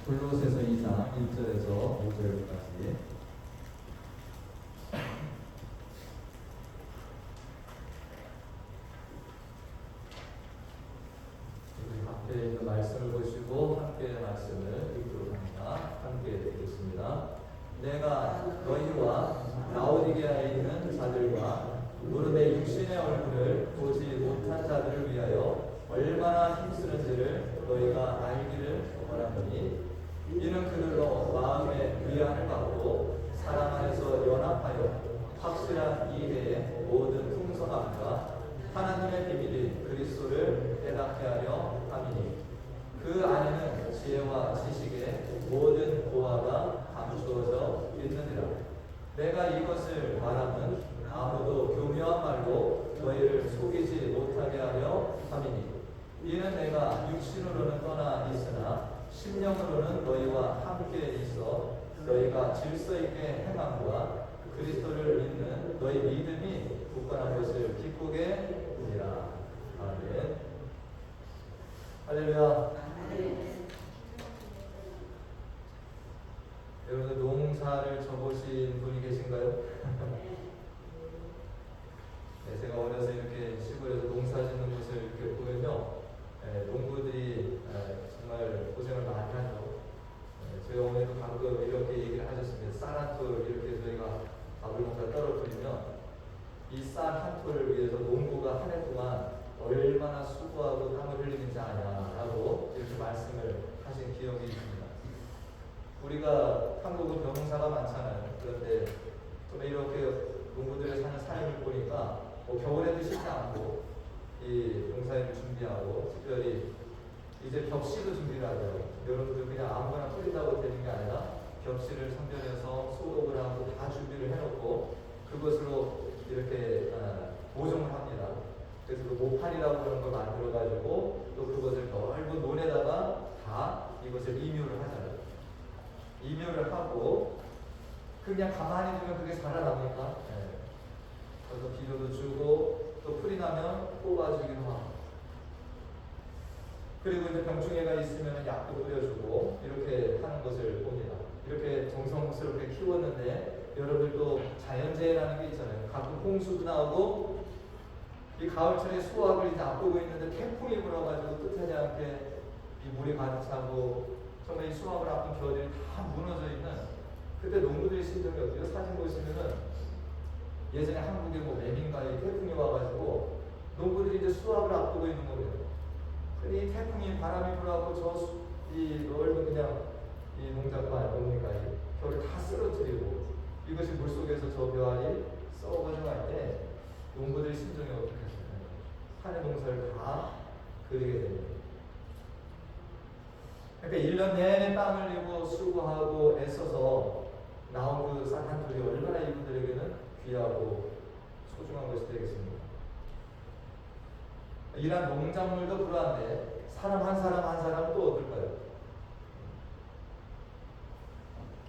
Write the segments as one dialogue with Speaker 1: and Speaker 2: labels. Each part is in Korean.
Speaker 1: 골로새서 2장 1절에서 5절까지. 우리 앞에 있는 말씀을 보시고 함께 말씀을 읽도록 합니다. 함께 읽겠습니다. 내가 너희와 라오디게아에 있는 자들과 무릎에 육신의 얼굴을 보지 못한 자들을 위하여 얼마나 힘쓰는지를 너희가 알기를 원하노니, 이는 그들로 마음의 위안을 받고 사랑 안에서 연합하여 확실한 이해의 모든 풍성함과 하나님의 비밀인 그리스도를 깨닫게 하려 함이니, 그 안에는 지혜와 지식의 모든 보화가 감추어져 있느니라. 내가 이것을 말하면 아무도 교묘한 말로 너희를 속이지 못하게 하려 함이니, 이는 내가 육신으로는 떠나 있으나 심령으로는 너희와 함께 있어 너희가 질서 있게 행함과 그리스도를 믿는 너희 믿음이 굳건한 것을 기쁘게 보리라. 아멘. 할렐루야. 여러분들 농사를 접으신 분이 계신가요? 네, 제가 어려서 이렇게 시골에서 농사 짓는 모습을 이렇게 보면요, 농부들이 정말 고생을 많이 하죠. 저희 어머니도 가끔 이렇게 얘기를 하셨습니다. 쌀 한 톨 이렇게 저희가 밥을 먹다 떨어뜨리면 이 쌀 한 톨을 위해서 농부가 한 해 동안 얼마나 수고하고 땀을 흘리는지 아냐라고 이렇게 말씀을 하신 기억이 있습니다. 우리가 한국은 병사가 많잖아요. 그런데 좀 이렇게 농부들의 사는 삶을 보니까 겨울에도 쉽지 않고 이 농사일을 준비하고, 특별히 이제 벽시도 준비를 하죠. 여러분들 그냥 아무거나 뿌린다고 되는 게 아니라 벽시를 선별해서 소독을 하고 다 준비를 해놓고 그것으로 이렇게 보정을 합니다. 그래서 그 모판이라고 그런 걸 만들어가지고 또 그것을 넓은 논에다가 다 이것을 임유를 하잖아요. 임유를 하고 그냥 가만히 두면 그게 자라납니까? 그래서 비료도 주고 또 풀이 나면 뽑아주기도 하고, 그리고 이제 병충해가 있으면 약도 뿌려주고 이렇게 하는 것을 봅니다. 이렇게 정성스럽게 키웠는데 여러분들도 자연재해라는 게 있잖아요. 가끔 홍수도 나오고 이 가을철에 수확을 이제 앞두고 있는데 태풍이 불어가지고 뜻하지 않게 이 물이 가득 차고 정말 이 수확을 앞둔 겨울이 다 무너져 있는, 그때 농부들의 심정이 어때요? 사진 보시면은 예전에 한국에 매민가에 태풍이 와가지고 농부들이 이제 수확을 앞두고 있는 거예요. 근데 이 태풍이 바람이 불어가고 이 넓은 그냥 이 농작과 농민가에 겨울을 다 쓰러뜨리고 이것이 물속에서 저 벼알이 썩어져갈 때 농부들의 심정이 어떻게 하시나요? 한해 농사를 다 그리게 됩니다. 그러니까 1년 내내 땀 흘리고 수고하고 애써서 나온 그 쌀 한 톨이 얼마나 이분들에게는 귀하고 소중한 것이 되겠습니까? 이러한 농작물도 그러한데 사람 한 사람 한 사람은 또 어떨까요?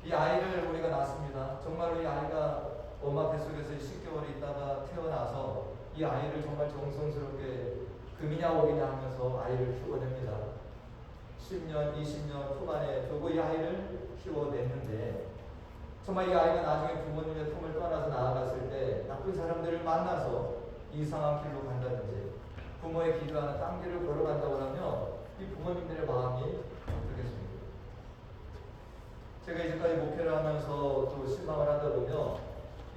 Speaker 1: 이 아이를 우리가 낳습니다. 정말로 이 아이가 엄마 뱃속에서 10개월이 있다가 태어나서 이 아이를 정말 정성스럽게 금이냐 오기냐 하면서 아이를 키워냅니다. 10년, 20년 후반에 두고 이 아이를 키워냈는데 정말 이 아이가 나중에 부모님의 품을 떠나서 나아갔을 때 나쁜 사람들을 만나서 이상한 길로 간다든지 부모의 기도하는 딴 길을 걸어간다고 하면 이 부모님들의 마음이 어떻겠습니까? 제가 이제까지 목회를 하면서 또 신방을 하다 보면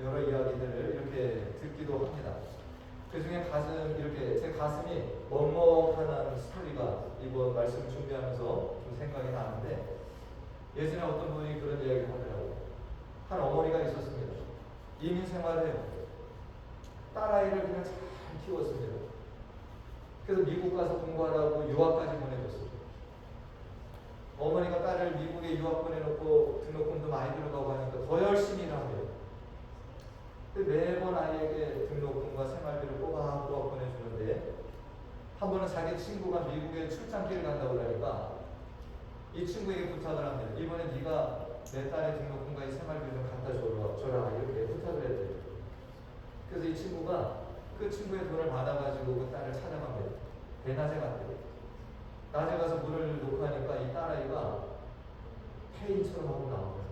Speaker 1: 여러 이야기들을 이렇게 듣기도 합니다. 그 중에 이렇게 제 가슴이 먹먹하는 스토리가 이번 말씀 준비하면서 좀 생각이 나는데, 예전에 어떤 분이 그런 이야기를 하더라고요. 한 어머니가 있었습니다. 이민 생활을 해요. 딸아이를 그냥 잘 키웠습니다. 그래서 미국 가서 공부하라고 유학까지 보내줬어요. 어머니가 딸을 미국에 유학 보내놓고 등록금도 많이 들어가고 하니까 더 열심히 일하고요. 매번 아이에게 등록금과 생활비를 꼬박꼬박 보내주는데, 한 번은 자기 친구가 미국에 출장길을 간다고 하니까 이 친구에게 부탁을 합니다. 이번에 네가 내 딸의 등록금과 이 생활비를 좀 갖다 줘라 이렇게 부탁을 했대요. 그래서 이 친구가 그 친구의 돈을 받아가지고 그 딸을 찾아갑니다. 대낮에 갔대요. 낮에 가서 물을 놓고 하니까 이 딸아이가 결정하고 나오거든요.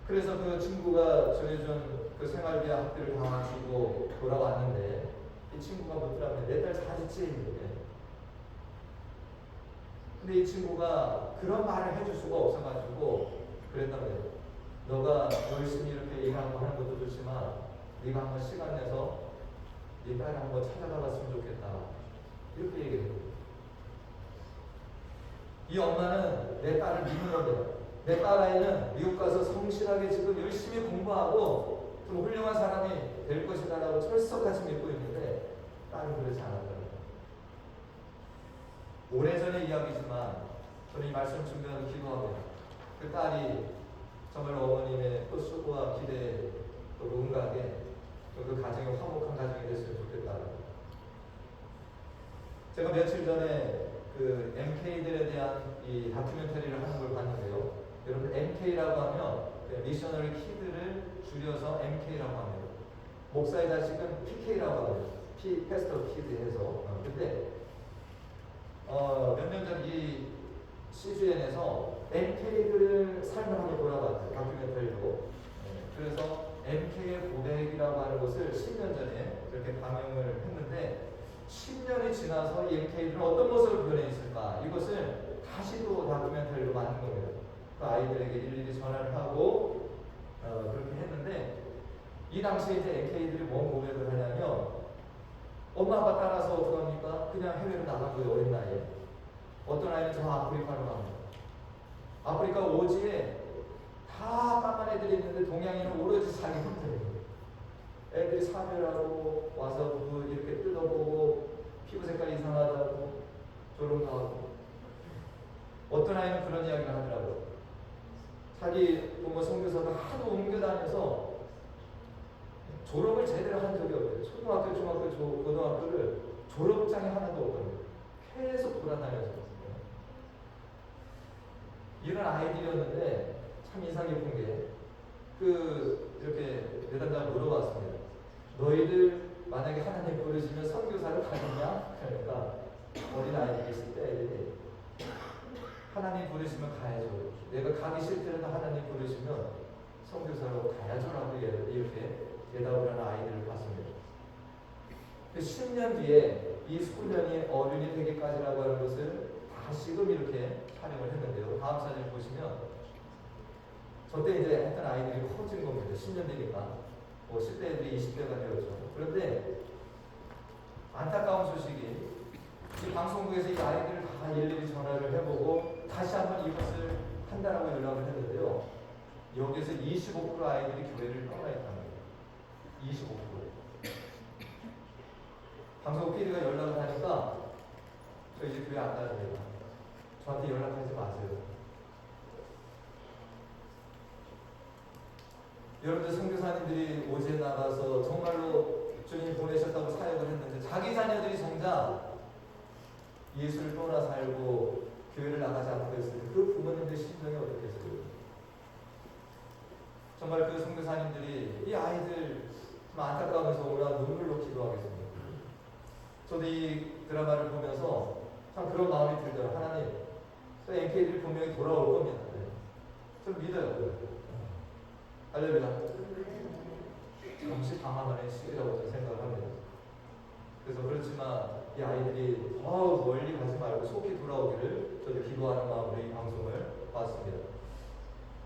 Speaker 1: 그래서 그 친구가 정해준 그 생활비 학비를 다 마치고 돌아왔는데 이 친구가 묻더라고요. 내 딸 사지치? 근데 이 친구가 그런 말을 해줄 수가 없어가지고 그랬단 말이에요. 너가 열심히 이렇게 일하는 거 하는 것도 좋지만 네가 한번 시간 내서 네 딸을 한번 찾아가 봤으면 좋겠다. 이렇게 얘기해요. 이 엄마는 내 딸을 믿는 겁니다. 내 딸아이는 미국 가서 성실하게 지금 열심히 공부하고 좀 훌륭한 사람이 될 것이다라고 철석같이 믿고 있는데 딸은 그렇지 않았다. 오래전의 이야기지만 저는 이 말씀 준비하면서 기도합니다. 그 딸이 정말 어머님의 또 수고와 기대에 또 응가하게 그 가정이 화목한 가정이 됐으면 좋겠다. 제가 며칠 전에 그 MK들에 대한 이 다큐멘터리를 하는 걸 봤는데요. 여러분 MK라고 하면 미셔너리 키드를 줄여서 MK라고 합니다. 목사의 자식은 PK라고 합니다. 패스터 키드 해서. 근데 몇 년 전 이 CGN에서 MK들을 삶을 한번 돌아봤어요. 다큐멘터리로. 그래서 MK의 고백이라고 하는 것을 10년 전에 이렇게 방영을 했는데 10년이 지나서 이 MK들은 어떤 모습으로 변해 있을까? 이것을 다시 또 다큐멘터리로 만든 겁니다. 그 아이들에게 일일이 전화를 하고 그렇게 했는데 이 당시에 이제 MK들이 뭔 고백을 하냐면 엄마 아빠 따라서 어떡합니까? 그냥 해외로 나간 거예요. 어린 나이에. 어떤 아이는 저 아프리카로 갑니다. 아프리카 오지에 다 까만 애들이 있는데 동양인은 오로지 자기 혼자예요. 애들이 사별하고 와서 그 이렇게 뜯어보고 피부 색깔이 이상하다고 조롱도 하고 어떤 아이는 그런 이야기를 하더라고요. 자기 부모 선교사가 하도 옮겨다녀서 졸업을 제대로 한 적이 없어요. 초등학교, 중학교, 고등학교를 졸업장이 하나도 없거든요. 계속 돌아다녔어요. 이런 아이들이었는데 참 인상 깊은 게 이렇게 내담자가 물어봤습니다. 너희들 만약에 하나님 부르시면 선교사를 가느냐? 그러니까 어린 아이들이 있을 때 애들이 하나님 부르시면 가야죠. 내가 가기 싫더라도 하나님 부르시면 선교사로 가야죠라고 이렇게 대답을 하는 아이들을 봤습니다. 그 10년 뒤에 이 소년이 어른이 되기까지라고 하는 것을 다시금 이렇게 촬영을 했는데요. 다음 사진 보시면 저때 이제 했던 아이들이 커진 겁니다. 10년 되니까 10대 애들이 20대가 되었죠. 그런데 안타까운 소식이 이 방송국에서 이 아이들을 다 일일이 전화를 해보고 다시 한번 이것을 한다라고 연락을 했는데요. 여기에서 25% 아이들이 교회를 떠나 있다는 거예요. 25%. 방송국 PD가 연락을 하니까 저 이제 교회 안 가야 됩니다. 저한테 연락하지 마세요. 여러분들 선교사님들이 오지에 나가서 정말로 주님 보내셨다고 사역을 했는데 자기 자녀들이 정작 예수를 떠나 살고 교회를 나가지 않고 있을 때 그 부모님들의 심정이 어떻겠어요? 정말 그 선교사님들이 이 아이들 좀 안타까우면서 오늘 눈물로 기도하겠습니다. 저도 이 드라마를 보면서 참 그런 마음이 들더라고요. 하나님, 저 MK들이 분명히 돌아올 겁니다. 좀 믿어요. 할렐루야. 잠시 방황하는 시기라고 저는 생각을 합니다. 그래서 그렇지만 이 아이들이 더 멀리 가지 말고 속히 돌아오기를 저도 기도하는 마음으로 이 방송을 봤습니다.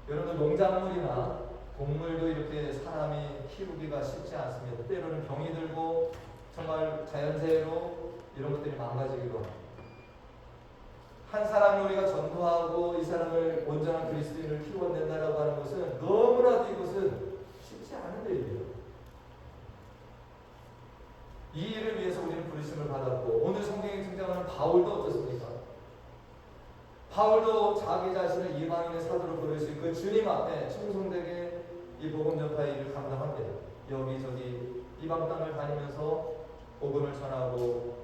Speaker 1: 여러분 농작물이나 동물도 이렇게 사람이 키우기가 쉽지 않습니다. 때로는 병이 들고 정말 자연재해로 이런 것들이 망가지기도 합니다. 한 사람을 우리가 전도하고 이 사람을 온전한 그리스도인을 키워낸다라고 하는 것은 너무나도 이것은 쉽지 않은 일이에요. 이 일을 위해서 우리는 부르심을 받았고 오늘 성경에 등장하는 바울도 어떻습니까? 바울도 자기 자신을 이방인의 사도로 부르신 그 주님 앞에 충성되게 이 복음 전파의 일을 감당합니다. 여기저기 이방 땅을 다니면서 복음을 전하고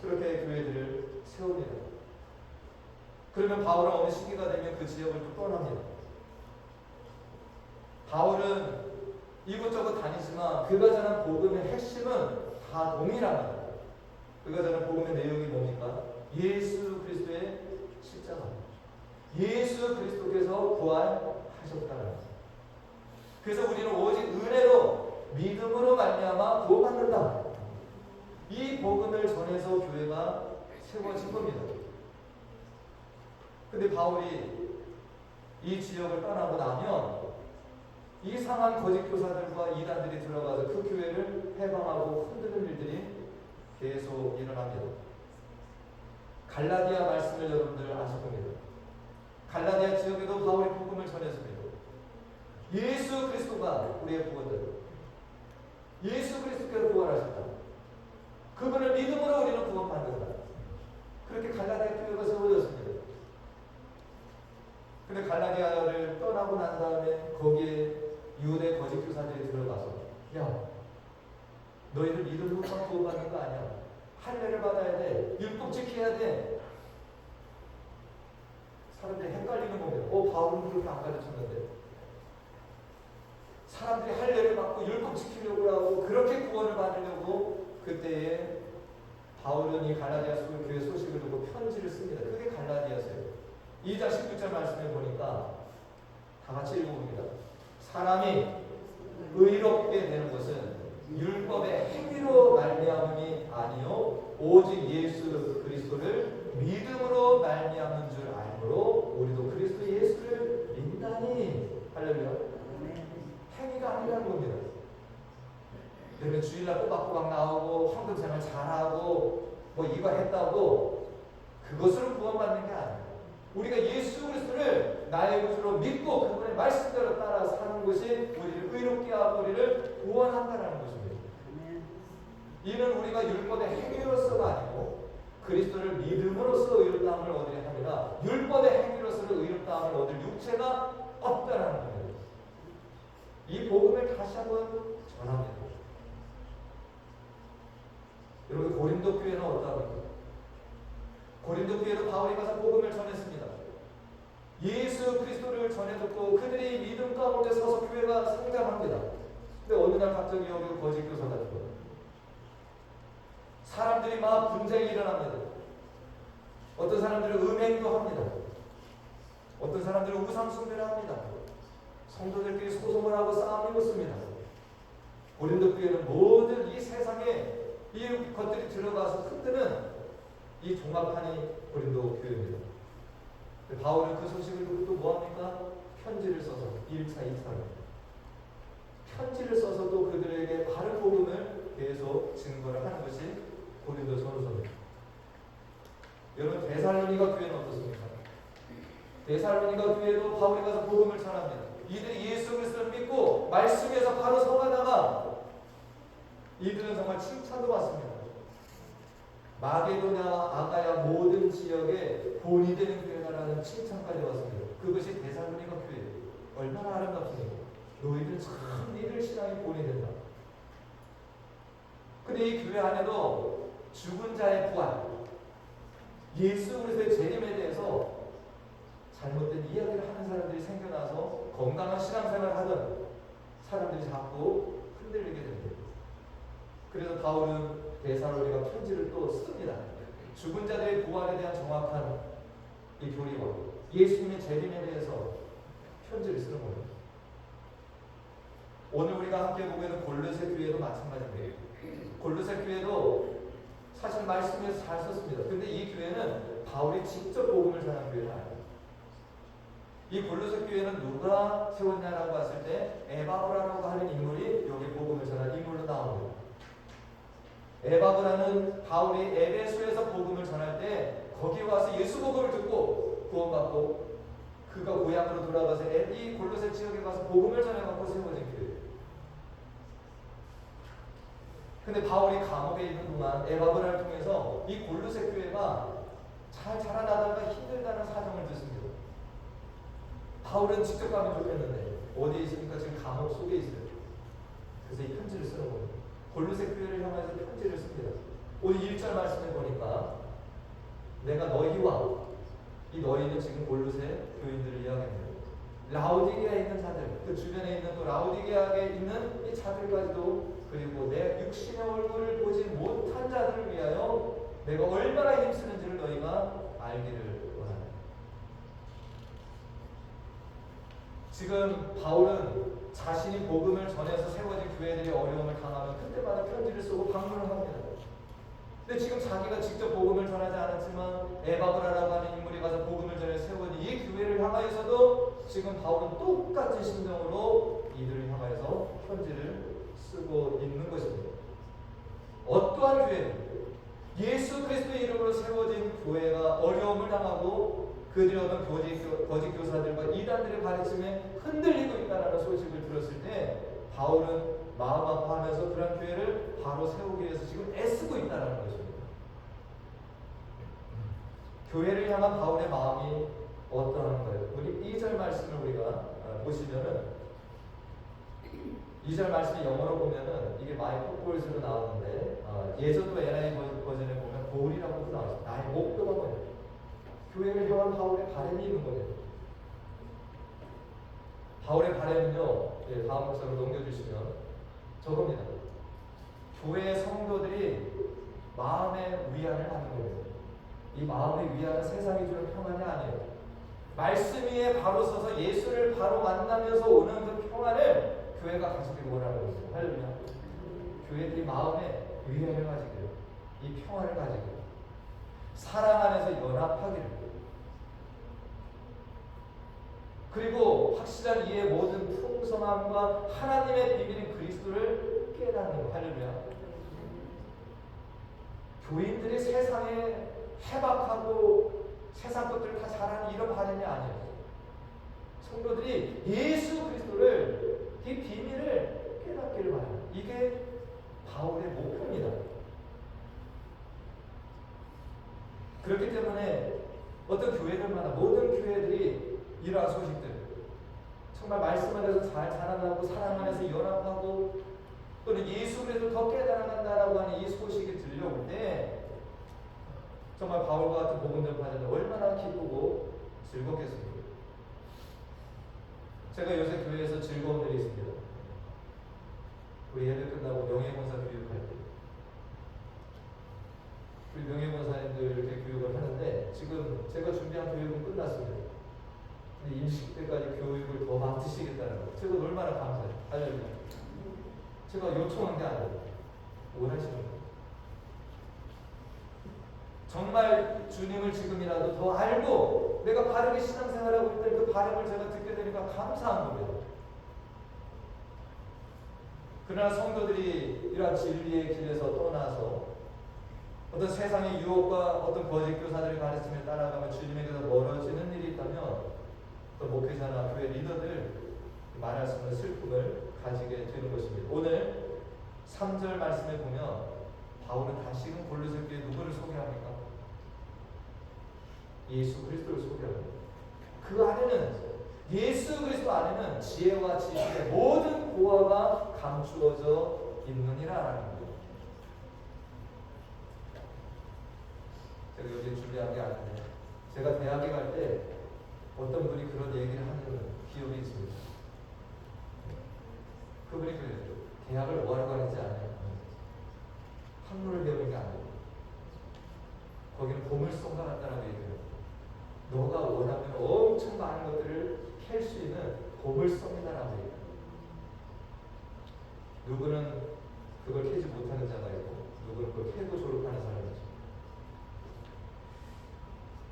Speaker 1: 그렇게 교회들을 세웁니다. 그러면 바울은 어느 시기가 되면 그 지역을 또 떠납니다. 바울은 이곳저곳 다니지만 그가 전한 복음의 핵심은 다 동일합니다. 그가 전한 복음의 내용이 뭡니까? 예수 그리스도의 십자가. 예수 그리스도께서 부활하셨다는 것. 그래서 우리는 오직 은혜로 믿음으로 말미암아 구원받는다. 이 복음을 전해서 교회가 세워진 겁니다. 근데 바울이 이 지역을 떠나고 나면 이상한 거짓 교사들과 이단들이 들어가서 그 교회를 해방하고 흔드는 일들이 계속 일어납니다. 갈라디아 말씀을 여러분들 아실 겁니다. 갈라디아 지역에도 바울이 복음을 전했습니다. 예수 그리스도가 우리의 구원자. 예수 그리스도께서 부활하셨다. 그분을 믿음으로 우리는 구원받는다. 그렇게 갈라디아 교회가 세워졌습니다. 근데 갈라디아를 떠나고 난 다음에 거기에 유대 거짓 교사들이 들어가서, 야, 너희들 믿음으로만 구원받는 거 아니야. 할례를 받아야 돼. 율법 지켜야 돼. 사람들이 헷갈리는 겁니다. 바울은 그렇게 안 가르쳤는데. 사람들이 할례를 받고 율법 지키려고 하고 그렇게 구원을 받으려고 그때에 바울은 이 갈라디아 교회 소식을 듣고 편지를 씁니다. 그게 갈라디아서예요. 2장 19절 말씀에 보니까 다 같이 읽어봅니다. 사람이 의롭게 되는 것은 율법의 행위로 말미암음이 아니요 오직 예수 그리스도를 믿음으로 말미암는 줄 알므로 우리도 그리스도 예수를 믿나니. 할렐루야. 행위가 아니라는 겁니다. 여러분 주일날 꼬박꼬박 나오고 황금생활 잘하고 뭐 이거 했다고 그것으로 구원받는 게 아니에요. 우리가 예수 그리스도를 나의 구주로 믿고 그분의 말씀대로 따라 사는 것이 우리를 의롭게 하고 우리를 구원한다는 것입니다. 이는 우리가 율법의 행위로서가 아니고 그리스도를 믿음으로써 의롭다함을 얻으려 합니다. 율법의 행위로서는 의롭다함을 얻을 육체가 없다는 겁니다. 이 복음을 다시 한번 전합니다. 여러분 고린도 교회는 어떠합니까? 고린도 교회도 바울이 가서 복음을 전했습니다. 예수 그리스도를 전해 듣고 그들이 믿음 가운데 서서 교회가 성장합니다. 근데 어느 날 갑자기 여기 거짓 교사가 들어요. 사람들이 막 분쟁이 일어납니다. 어떤 사람들은 음행도 합니다. 어떤 사람들은 우상 숭배를 합니다. 성도들끼리 소송을 하고 싸움이 붙습니다. 고린도 교회는 모든 이 세상에 이 것들이 들어가서 흔드는 이 종합판이 고린도 교회입니다. 바울은 그 소식을 듣고 또 뭐합니까? 편지를 써서 1차, 2차로 편지를 써서 또 그들에게 바른 복음을 계속 증거를 하는 것이 고린도 전서입니다. 여러분 데살로니가 교회는 어떻습니까? 데살로니가 교회도 바울이 가서 복음을 전합니다. 이들이 예수 그리스도를 믿고 말씀에서 바로 서가다가 이들은 정말 칭찬도 받습니다. 마게도냐와 아가야 모든 지역에 본이 되는 교회다라는 칭찬까지 왔습니다. 그것이 데살로니가 교회예요. 얼마나 아름답습니까? 너희들 참 니들 신앙이 본이 된다. 근데 이 교회 안에도 죽은 자의 부활, 예수 그리스도의 재림에 대해서 잘못된 이야기를 하는 사람들이 생겨나서 건강한 신앙생활을 하던 사람들이 자꾸 흔들리게 됩니다. 그래서 바울은 데살로니가 편지를 또 씁니다. 죽은 자들의 부활에 대한 정확한 이 교리와 예수님의 재림에 대해서 편지를 쓰는 거예요. 오늘 우리가 함께 보고 있는 골로새 교회도 마찬가지입니다. 골로새 교회도 사실 말씀에서 잘 썼습니다. 근데 이 교회는 바울이 직접 복음을 전한 교회는 아니에요. 이 골로새 교회는 누가 세웠냐라고 했을 때 에바브라라고 하는 인물이 여기 복음을 전한 인물로 나옵니다. 에바브라는 바울이 에베소에서 복음을 전할 때 거기 와서 예수 복음을 듣고 구원받고 그가 고향으로 돌아가서 이 골로새 지역에 가서 복음을 전해갖고 세워진 교회예요. 근데 바울이 감옥에 있는 동안 에바브라를 통해서 이 골로새 교회가 잘 자라나다가 힘들다는 사정을 듣습니다. 바울은 직접 가면 좋겠는데 어디에 있습니까? 지금 감옥 속에 있어요. 그래서 이 편지를 쓰는 거예요. 골로새 교회를 향해서 편지를 씁니다. 오늘 1절 말씀에 보니까 내가 너희와 이 너희는 지금 골로새 교인들을 이야기합니다. 라오디게아에 있는 자들, 그 주변에 있는 또 라오디게아에 있는 이 자들까지도 그리고 내 육신의 얼굴을 보지 못한 자들을 위하여 내가 얼마나 힘쓰는지를 너희가 알기를 원합니다. 지금 바울은 자신이 복음을 전해서 세워진 교회들이 어려움을 당하면 그때마다 편지를 쓰고 방문을 합니다. 근데 지금 자기가 직접 복음을 전하지 않았지만 에바브라라고 하는 인물이 가서 복음을 전해 세워진 이 교회를 향하여서도 지금 바울은 똑같은 심정으로 이들을 향하여서 편지를 쓰고 있는 것입니다. 어떠한 교회는 예수 그리스도의 이름으로 세워진 교회가 어려움을 당하고 그들의 어떤 거짓 교사들과 이단들의 가르침에 흔들리고 있다는 소식을 들었을 때 바울은 마음 아파하면서 그런 교회를 바로 세우기 위해서 지금 애쓰고 있다는 것입니다. 교회를 향한 바울의 마음이 어떠한가요? 우리 2절 말씀을 우리가 보시면은 2절 말씀이 영어로 보면은 이게 마이 포폴스로 나오는데 예전도 NIV 버전에 보면 볼이라고 나와있어요. 나의 목표가 뭐냐? 교회를 향한 바울의 바람이 있는 거예요. 바울의 바람은요, 다음 목사로 넘겨주시면 저겁니다. 교회 성도들이 마음의 위안을 하는 거예요. 이 마음의 위안은 세상이 주는 평안이 아니에요. 말씀 위에 바로 서서 예수를 바로 만나면서 오는 그 평안을 교회가 가지길 원하는 거죠. 할렐루야. 교회들이 마음에 위안을 가지기를, 이 평안을 가지기를, 사랑 안에서 연합하기를, 그리고 확실한 이의 모든 풍성함과 하나님의 비밀인 그리스도를 깨닫는 것. 할렐루야. 교인들이 세상에 해박하고 세상 것들을 다 잘하는 이런 바람이 아니에요. 성도들이 예수 그리스도를, 이 비밀을 깨닫기를 바랍니다. 이게 바울의 목표입니다. 그렇기 때문에 어떤 교회들마다 모든 교회들이 이러한 소식들, 정말 말씀 안에서 잘 자라나고 사랑 안에서 연합하고 또는 예수 그리스도를 더 깨달아간다라고 하는 이 소식이 들려올 때 정말 바울과 같은 복음 전파자들 얼마나 기쁘고 즐겁겠습니까? 제가 요새 교회에서 즐거운 일이 있습니다. 우리 예배 끝나고 명예본사 교육할 때 우리 명예본사님들 이렇게 교육을 하는데 지금 제가 준비한 교육은 끝났습니다. 근데 임식 때까지 교육을 더 맡으시겠다는 거 제가 얼마나 감사해요. 할렐루야. 제가 요청한 게 아니에요. 원하시는 거예요. 정말 주님을 지금이라도 더 알고 내가 바르게 신앙생활하고 있다는 그 바람을 제가 듣게 되니까 감사한 겁니다. 그러나 성도들이 이러한 진리의 길에서 떠나서 어떤 세상의 유혹과 어떤 거짓 교사들의 가르침에 따라가며 주님에게서 멀어지는 일이 있다면 또 목회자나 교회 리더들 말할 수 없는 슬픔을 가지게 되는 것입니다. 오늘 3절 말씀에 보면 바울은 다시금 골로새 교회 누구를 소개합니까? 예수 그리스도를 소개합니다. 그 안에는 예수 그리스도 안에는 지혜와 지식의 모든 보화가 감추어져 있느니라라는 거예요. 제가 여기 준비한 게 아닌데 제가 대학에 갈 때 어떤 분이 그런 얘기를 하는 기억이 있습니다. 그분이 그랬죠. 대학을 뭐하러 가는지 아냐? 학문을 배우는 게 아니에요. 거기는 보물성과 같다라고 얘기해요. 너가 원하면 엄청 많은 것들을 캘 수 있는 보물성이다라고 얘기해요. 누구는 그걸 캐지 못하는 자가 있고 누구는 그걸 캐고 졸업하는 사람이죠.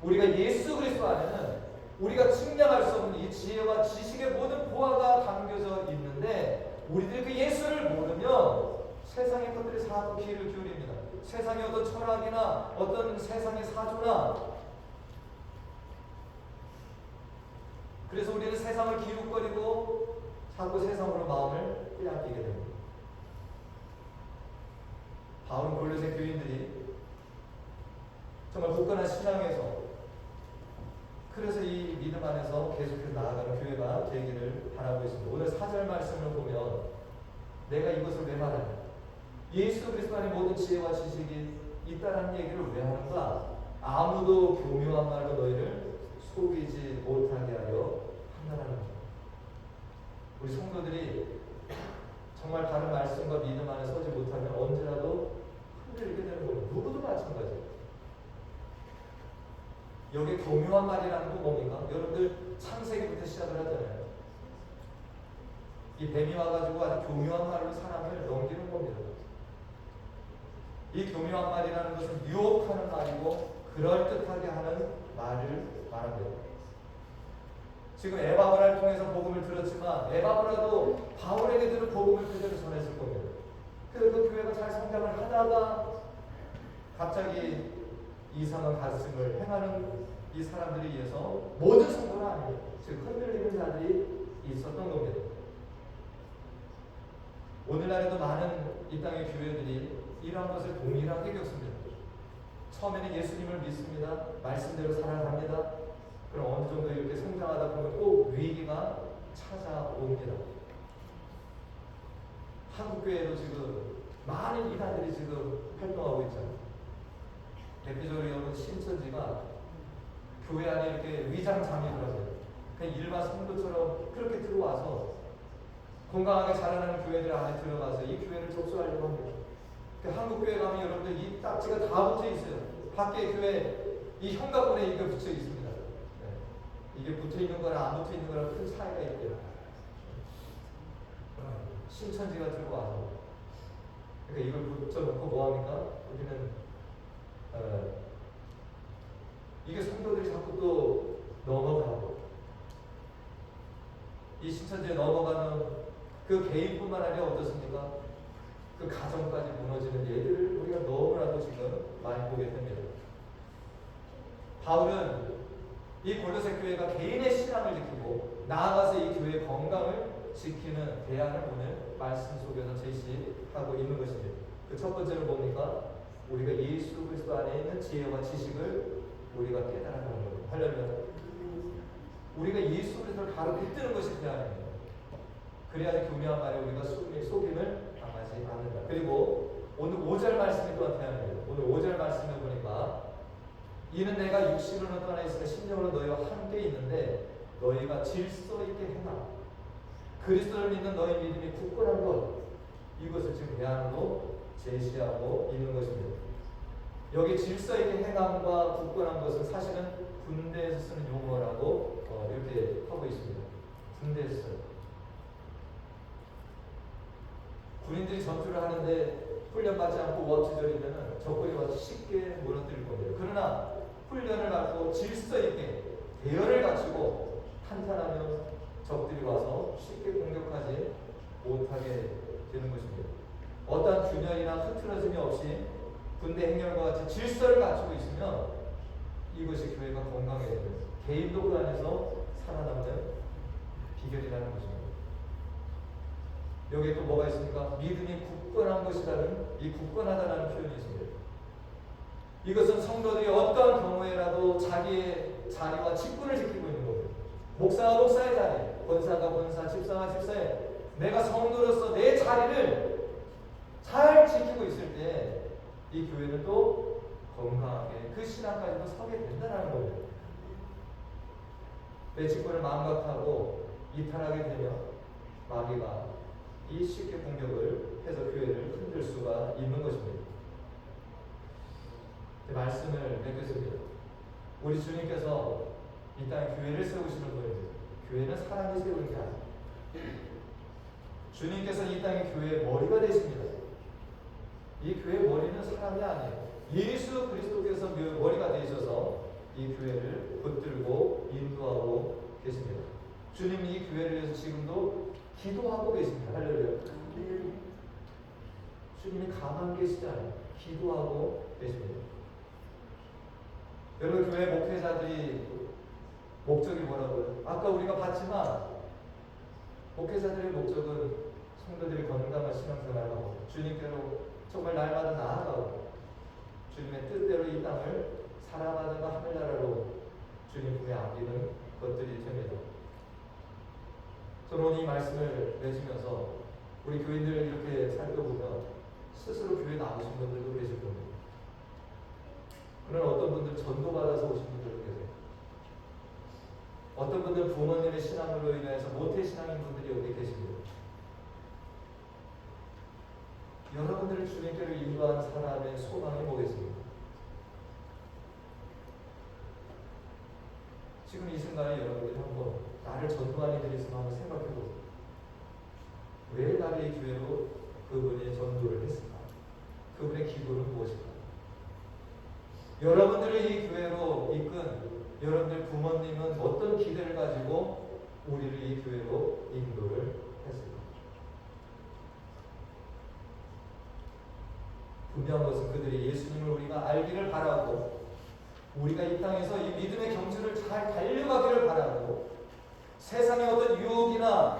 Speaker 1: 우리가 예수 그리스도 안에는 우리가 측량할 수 없는 이 지혜와 지식의 모든 보화가 담겨져 있는데 우리들이 그 예수를 모르면 세상의 것들이 자꾸 귀를 기울입니다. 세상의 어떤 철학이나 어떤 세상의 사조나 그래서 우리는 세상을 기웃거리고 자꾸 세상으로 마음을 빼앗기게 됩니다. 바울은 골로새 교인들이 정말 굳건한 신앙에서 그래서 이 믿음 안에서 계속해서 나아가는 교회가 되기를 바라고 있습니다. 오늘 4절 말씀을 보면 내가 이것을 왜 말하냐? 예수 그리스도 안에 모든 지혜와 지식이 있다는 얘기를 왜 하는가? 아무도 교묘한 말로 너희를 속이지 못하게 하려 한다는 거죠. 우리 성도들이 정말 다른 말씀과 믿음 안에 서지 못하면 언제라도 흔들리게 되는 거예요. 누구도 마찬가지예요. 여기 교묘한 말이라는 건 뭡니까? 여러분들 창세기부터 시작을 하잖아요. 이 뱀이 와가지고 아주 교묘한 말로 사람을 넘기는 겁니다. 이 교묘한 말이라는 것은 유혹하는 말이고 그럴듯하게 하는 말을 말합니다. 지금 에바브라를 통해서 복음을 들었지만 에바브라도 바울에게 들은 복음을 그대로 전했을 겁니다. 그래서 그 교회가 잘 성장을 하다가 갑자기 이상한 가르침을 행하는 이 사람들에 의해서 모든 성도는 아니에요. 즉 흔들리는 자들이 있었던 겁니다. 오늘날에도 많은 이 땅의 교회들이 이러한 것을 동일하게 겪습니다. 처음에는 예수님을 믿습니다. 말씀대로 살아갑니다. 그럼 어느 정도 이렇게 성장하다 보면 꼭 위기가 찾아옵니다. 한국교회도 지금 많은 이단들이 지금 활동하고 있잖아요. 대표적으로 여러분 신천지가 교회 안에 이렇게 위장 장애를 합니다. 그냥 일반 성도처럼 그렇게 들어와서 건강하게 자라나는 교회들 안에 들어가서 이 교회를 접수하려고 합니다. 한국교회 가면 여러분들 이 딱지가 다 붙어 있어요. 밖에 교회 이 현관문에 이게 붙여 있습니다. 이게 붙어 있는 거랑 안 붙어 있는 거랑 큰 차이가 있대요. 신천지가 들고 와서 그러니까 이걸 붙여놓고 뭐합니까? 우리는 이게 성도들이 자꾸 또 넘어가고 이 신천지에 넘어가는 그 개인뿐만 아니라 어떻습니까? 그 가정까지 무너지는 예들을 우리가 너무나도 지금 많이 보게 됩니다. 바울은 이 골로새 교회가 개인의 신앙을 지키고 나아가서 이 교회의 건강을 지키는 대안을 오늘 말씀 속에서 제시하고 있는 것입니다. 그 첫 번째는 뭡니까? 우리가 예수 그리스도 안에 있는 지혜와 지식을 우리가 깨달아가는 겁니다. 하려면 우리가 예수 그리스도를 바로 붙드는 것이 대안입니다. 그래야지 교묘한 말에 우리가 속임을 당하지 않는다. 그리고 오늘 5절 말씀이 또한 대안입니다. 오늘 5절 말씀을 보니까 이는 내가 육신으로 떠나 있으며 심령으로 너희와 함께 있는데 너희가 질서 있게 행하라. 그리스도를 믿는 너희 믿음이 굳건한 것, 이것을 지금 대안으로 제시하고 있는 것입니다. 여기 질서 있게 행함과 굳건한 것은 사실은 군대에서 쓰는 용어라고 이렇게 하고 있습니다. 군대에서 써요. 군인들이 전투를 하는데 훈련받지 않고 워치절이면 적군이 와서 쉽게 무너뜨릴 겁니다. 그러나 훈련을 받고 질서 있게 대열을 갖추고 탄탄하면 적들이 와서 쉽게 공격하지 못하게 되는 것입니다. 어떠한 균열이나 흐트러짐이 없이 군대 행렬과 같이 질서를 갖추고 있으면 이것이 교회가 건강해야 됩니다. 개인도 그 안에서 살아남는 비결이라는 것입니다. 여기에 또 뭐가 있습니까? 믿음이 굳건한 것이라는 이 굳건하다라는 표현이 있습니다. 이것은 성도들이 어떠한 경우에라도 자기의 자리와 직분을 지키고 있는 겁니다. 목사가 목사의 자리, 권사가 권사, 집사가 집사의 내가 성도로서 내 자리를 잘 지키고 있을 때 이 교회는 또 건강하게 그 신앙까지도 서게 된다는 겁니다. 내 직분을 망각하고 이탈하게 되면 마귀가 이 쉽게 공격을 해서 교회를 흔들 수가 있는 것입니다. 말씀을 맺겠습니다. 우리 주님께서 이 땅에 교회를 세우시는 분입니다. 교회는 사람이 세우는 게 아닙니다. 주님께서 이 땅에 교회의 머리가 되십니다. 이 교회의 머리는 사람이 아니에요. 예수 그리스도께서 머리가 되셔서 이 교회를 붙들고 인도하고 계십니다. 주님이 이 교회를 위해서 지금도 기도하고 계십니다. 할렐루야. 주님이 가만 계시지 않아요. 기도하고 계십니다. 여러분 교회 목회자들이 목적이 뭐라고요? 아까 우리가 봤지만 목회자들의 목적은 성도들이 건강한 신앙생활하고 주님께로 정말 날마다 나아가고 주님의 뜻대로 이 땅을 살아가다가 하늘나라로 주님 품에 안기는 것들이 됩니다. 저는 이 말씀을 맺으면서 우리 교인들 이렇게 살펴보면 스스로 교회 나오신 분들도 계실 겁니다. 그러나 어떤 분들 전도받아서 오신 분들도 계세요. 어떤 분들은 부모님의 신앙으로 인해서 모태신앙인 분들이 여기 계십니다. 여러분들을 주님께로 인도한 사람의 소망이 뭐겠습니까? 지금 이 순간에 여러분들이 한번 나를 전도하는 일이 있으면 한번 생각해보세요. 왜 나를 이 교회로 그분이 전도를 했을까? 그분의 기도는 무엇일까? 여러분들을 이 교회로 이끈 여러분들 부모님은 어떤 기대를 가지고 우리를 이 교회로 인도를 했을까? 분명한 것은 그들이 예수님을 우리가 알기를 바라고 우리가 이 땅에서 이 믿음의 경주를 잘 달려가기를 바라고 세상의 어떤 유혹이나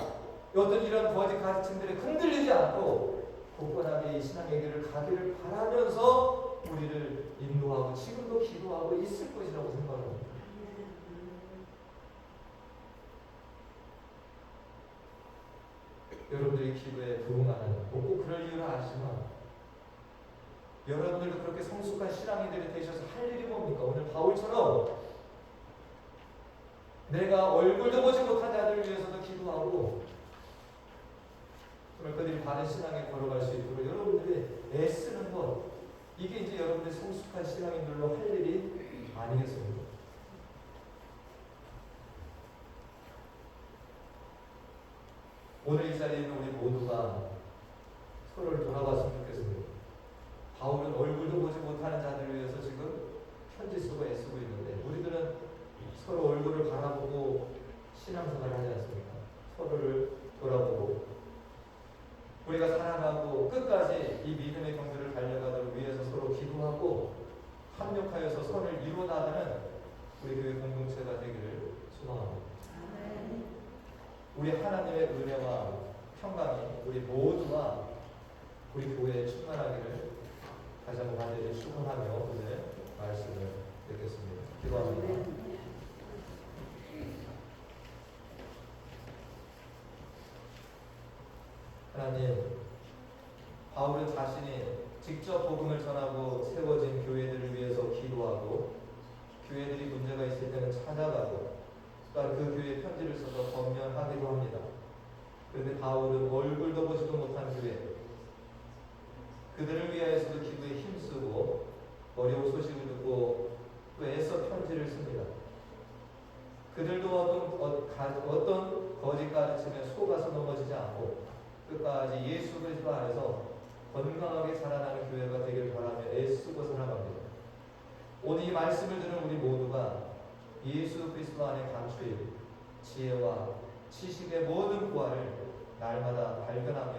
Speaker 1: 어떤 이런 거짓 가르침들에 흔들리지 않고 굳건하게 이 신앙의 길을 가기를 바라면서 우리를 인도하고 지금도 기도하고 있을 것이라고 생각합니다. 여러분들이 기도에 부응하는 꼭 그럴 이유를 아시지만 여러분들도 그렇게 성숙한 신앙인들이 되셔서 할 일이 뭡니까? 오늘 바울처럼 내가 얼굴도 보지 못한 자들을 위해서도 기도하고 정말 그들이 바른 신앙에 걸어갈 수 있도록 여러분들이 애쓰는 것, 이게 이제 여러분들이 성숙한 신앙인들로 할 일이 아니겠습니까? 오늘 이 자리에 있는 우리 모두가 서로를 돌아봤으면 좋겠습니다. 바울은 얼굴도 보지 못하는 자들을 위해서 지금 편지 쓰고 애쓰고 있는데 우리들은 서로 얼굴을 바라보고 신앙생활을 하지 않습니까? 서로를 돌아보고 우리가 사랑하고 끝까지 이 믿음의 경주를 달려가도록 위해서 서로 기도하고 합력하여서 선을 이루어 나가는 우리 교회 공동체가 되기를 소망합니다. 우리 하나님의 은혜와 평강이 우리 모두와 우리 교회에 충만하기를 다시 한번 간절히 축원하며 오늘 말씀을 듣겠습니다. 기도합니다. 하나님, 바울은 자신이 직접 복음을 전하고 세워진 교회들을 위해서 기도하고 교회들이 문제가 있을 때는 찾아가고 또한 그 교회에 편지를 써서 권면하기도 합니다. 그런데 바울은 얼굴도 보지도 못한 교회, 그들을 위하여서도 기도에 힘쓰고 어려운 소식을 듣고 또 애써 편지를 씁니다. 그들도 어떤 거짓 가르침에 속아서 넘어지지 않고 끝까지 예수 그리스도 안에서 건강하게 자라나는 교회가 되길 바라며 애쓰고 살아갑니다. 오늘 이 말씀을 들은 우리 모두가 예수 그리스도 안에 감추인 지혜와 지식의 모든 부활을 날마다 발견하며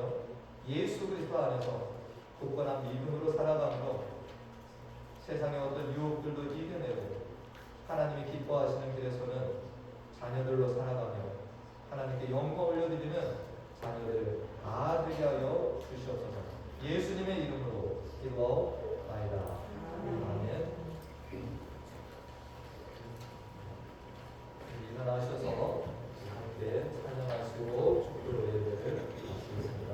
Speaker 1: 예수 그리스도 안에서 굳건한 믿음으로 살아가므로 세상의 어떤 유혹들도 이겨내고 하나님이 기뻐하시는 길에서는 자녀들로 살아가며 하나님께 영광 올려드리는 자녀들 다 되게 하여 주시옵소서. 예수님의 이름으로 기도하옵나이다. 아멘. 일어나셔서 함께 찬양하시고 축도로 예배를 마치겠습니다.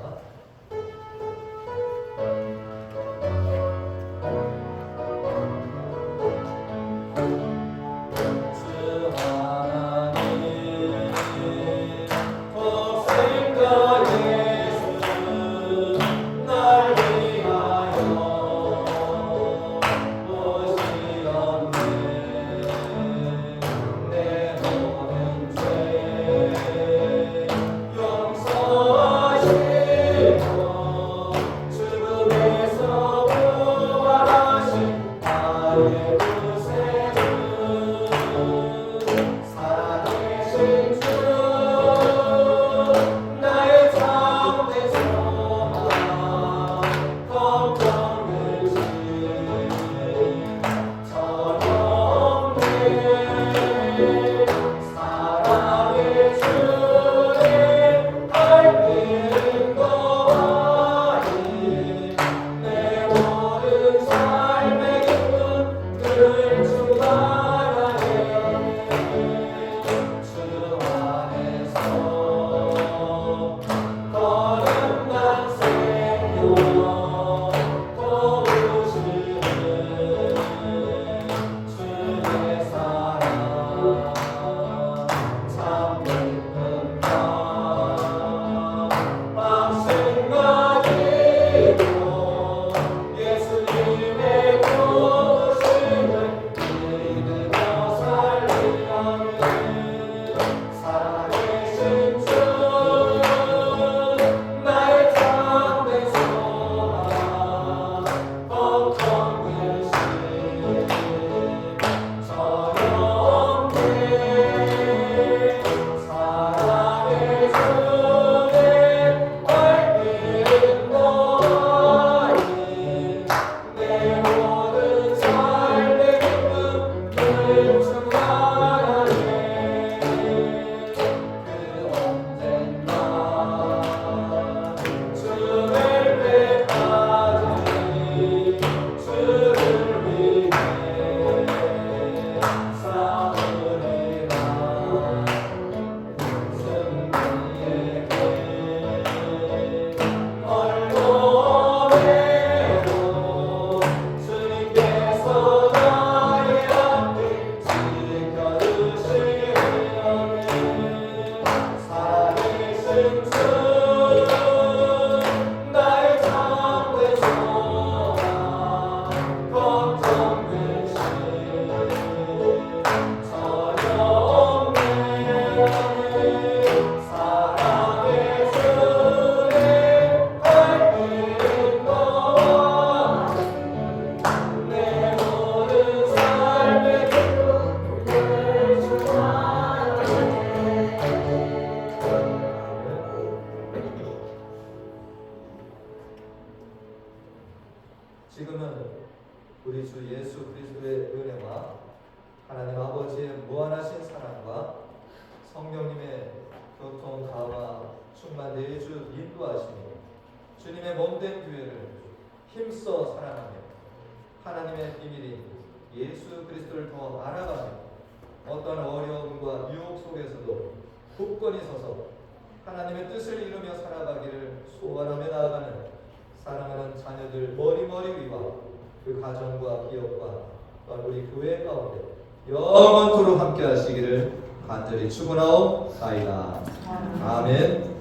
Speaker 1: 예수 그리스도의 은혜와 하나님 아버지의 무한하신 사랑과 성령님의 교통 감화 충만 내주 인도하시니 주님의 몸된 교회를 힘써 사랑하며 하나님의 비밀인 예수 그리스도를 더 알아가며 어떠한 어려움과 유혹 속에서도 굳건히 서서 하나님의 뜻을 이루며 살아가기를 소원하며 나아가는 사랑하는 자녀들 머리머리 위와 그 가정과 기업과 또한 우리 교회 가운데 영원토록 함께 하시기를 간절히 축원하옵나이다. 아멘.